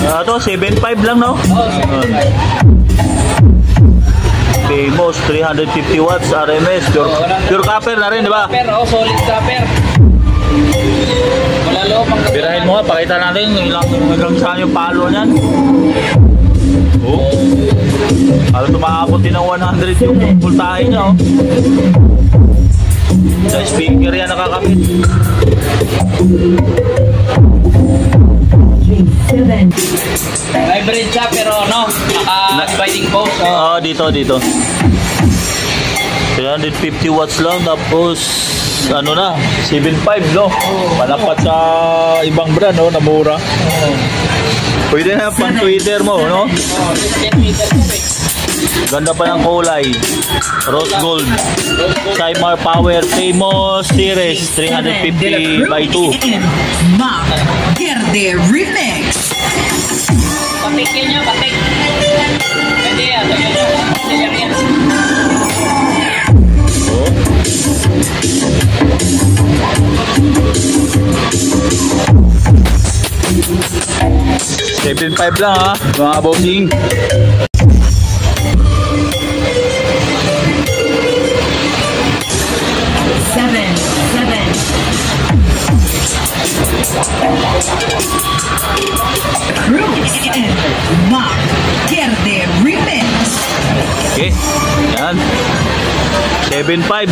Ito, 7.5 lang, no? Famous, 350 watts, RMS, pure copper na rin, di ba? Copper, solid copper. Wala loob ang Birahin mo nga, pakita natin hanggang saan yung palo niyan. Oh. Alam tumaabot din ng 100 yung voltahe niya, oh. Sa speaker yan nakakapit. Hybrid siya pero naka-sliding post. Oo, dito. 350 watts lang, tapos ano na, 7.5, no? Palapat sa ibang brand, no? Na mura. Pwede na pang Twitter mo, no? Ganda pa ng kulay. Rose gold. Cymar Power Famous Series 350 by 2. Mac Verde Remix. Patik niya, patik. Pwede yan. Oh. 7.5 lang, ha, mga bossing. Mac Verde Remix. Okay, yan. 7.5.